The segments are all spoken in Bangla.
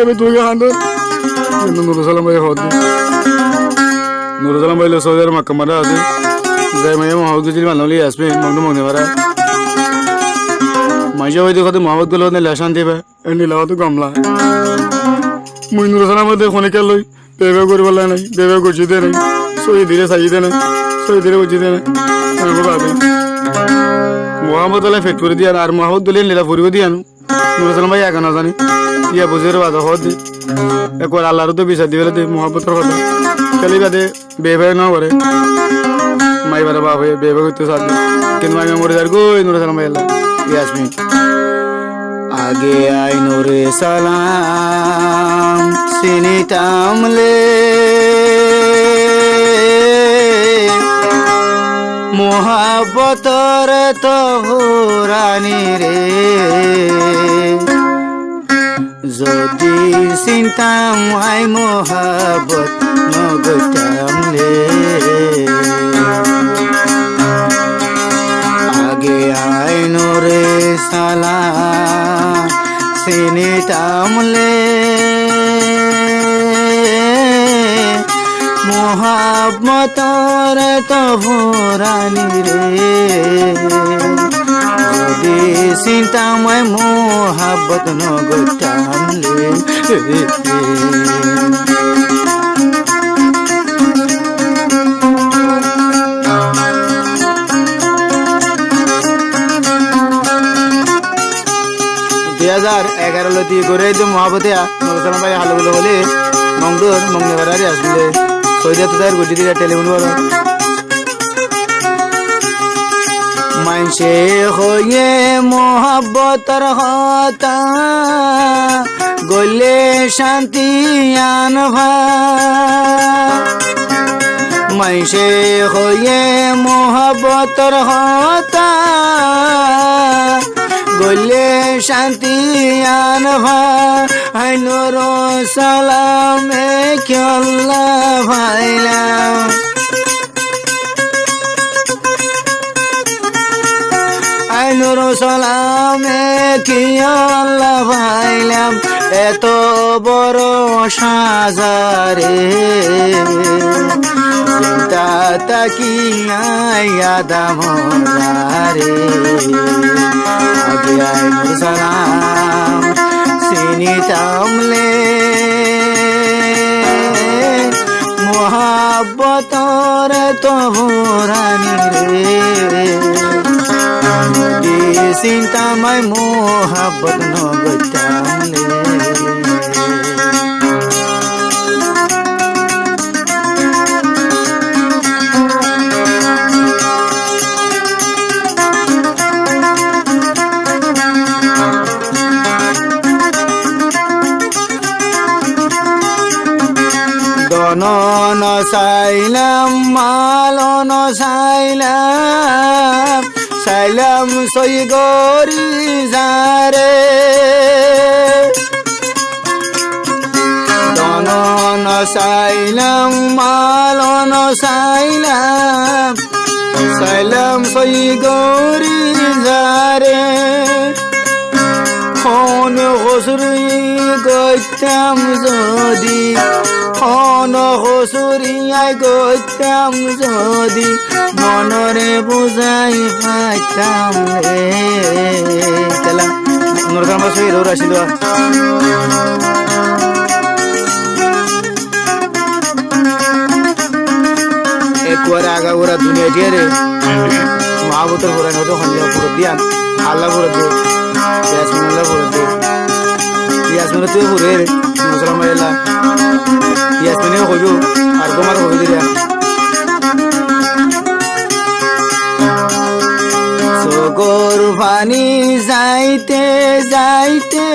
আমি তুই খান কিন্তু নুরুল সালাম ভাই হদ নুরুল সালাম ভাই সৌদি আরব মক্কা মারা আছে যাই মাইয়া মোহাম্মদ গুজির মানলি আসবে মগ্ন মগ্নে মারা মাইজা হয়তো কত মোহাম্মদ গুলো লেশান দিবে নীলাও তো গামলা মুই নুরুল সালাম ভাই দেখনে কে লই বেবে করে বলা নাই বেবে করছি দে নাই সই ধীরে সাজি দে নাই সই ধীরে করছি দে নাই আমি ভাবি মোহাম্মদ আল্লাহ ফেট করে দিয়ে আর মোহাম্মদ দলিয়ে লীলা ফুরিব দিয়ে আনো নুরুল সালাম ভাই একা না জানি ইয়া বুঝে বাধা হদ দি একবার আল্লাহরও তো বিচার দিবে দে মোহাম্মতের কথা খালি বাদে বেবে না করে মাই বারে বাপ হয়ে বেবে করতে সাথ কিন্তু আমি মরে যার গো নুরুল সালাম ভাই আল্লাহ ইয়াসমিন আগে আই নুরে সালাম সিনিতামলে মোহাব্বতর তহুরানি রে যদি চিন্তাম আই মোহাব্বত নগতামলে আগে আই নুরে সালাম সিনিতামলে মোহাব্বতর তহুরানি রে যদি চিন্তাময় মোহাব্বত নগটামলে 2011 লতি করে যে মহাবতে নুরুল সালাম ভাই হালগুলো বলে মংদুর মংনেবারে আসলে সৈদা তুদার গুটি দিকে টেলিফোন করো মানসে হয়ে মোহাব্বতর হতা গলে শান্তি আনভা মানসে হয়ে মোহাব্বতর হতা গলে শান্তি আনভা আই নুরুল সালামে কেল্লা ভাইলাম আই নুরুল সালামে কেল্লা ভাইলাম এত বড় সাজারে চিন্তা তাকি আয়াদাম রে আগে আই নুরুল সালাম সিনিতামলে মোহাব্বতর তহুরানি রে চিন্তাময় মোহাব্বত নগটামলে দনন সাইলাম মালন সাইলাম সাইলাম সই গরি যারে দনন সাইলাম মালন সাইলাম সাইলাম সই গরি যারে হন হসুরি গইতাম যদি হন হসুরিয়াই গইতাম যদি মনরে বুঝাই পাইতাম রে তেলা নুরুল সালাম সই রোর আসিল একবার আগা ওরা দুনিয়া দিয়ে রে মহাবতর পুরান হতো হঞ্জা পুরো দিয়ান আল্লাহ পুরো দিয়ে ইয়াসমিন আল্লাহ পুরো দিয়ে ইয়াসমিন তুই পুরে রে নুরুল সালাম ভাই আল্লাহ ইয়াসমিনেও কইব আর তোমার কবি দিয়া সগর পানি যাইতে যাইতে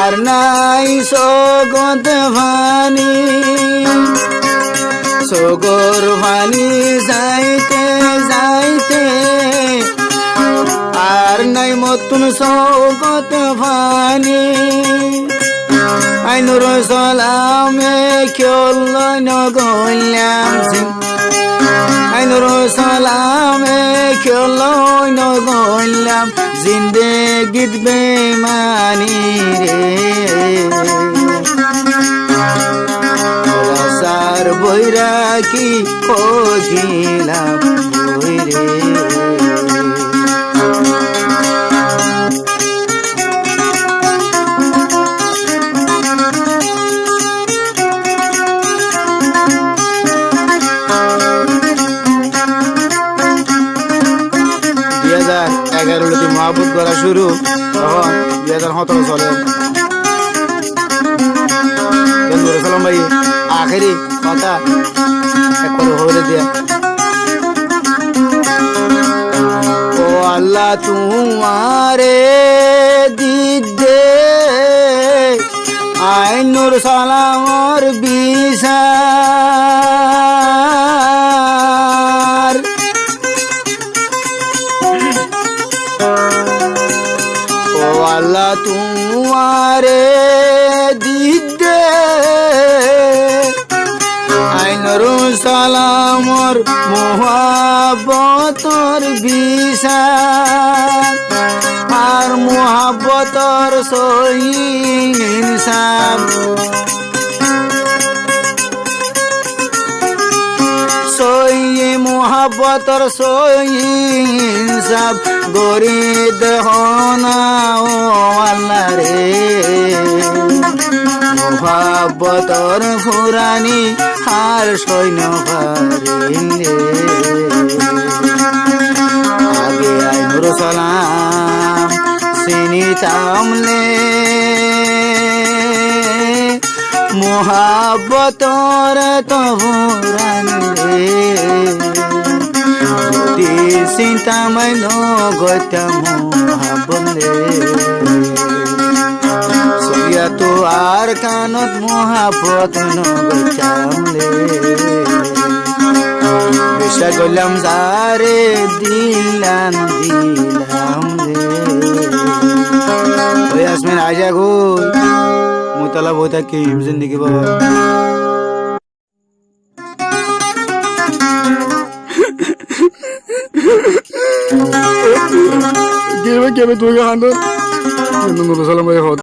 আর নাই সগত ভানি সগর পানি যাইতে যাইতে আর নাই মতুন সগত ভানি আই নুরুল সালামে কেল্লা নগলাম আই নুরুল সালামে খেলই নগলাম জিন্দেগিত বেমানি রে রাসার বৈরাকি হইলাম বৈরে মহাবুত করা শুরু তখন 2017 সালে সালাম ভাই আখেরি কথা একবার হয়ে দিয়া ও আল্লাহ তোমারে দিদে আইনুর সালামর বিচার ও আল্লাহ তোমারে দিদে আইনুর সালামর মোহাব্বতর বিচার আর মোহাব্বতর সহি ইনসাফ সহি মোহাব্বতর সহি ইনসাফ গরি দেহনা ও আল্লাহ রে মোহাব্বতর ফুরানি আর সৈন্য পারিলে আগে আইনুর সালাম চিনিতামলে মোহাব্বতর তো ফুরানি রে যদি চিন্তাময় নগতাম মোহাব্বলে তো আর কানত মহাপত নগচামলে বিশ্বাস করলাম যারে দিলাম রে আসমেন আজা গো মুতালা বই থাকি জিন্দিগি বাবা কেবে তুই হান্দর সালাম ভাই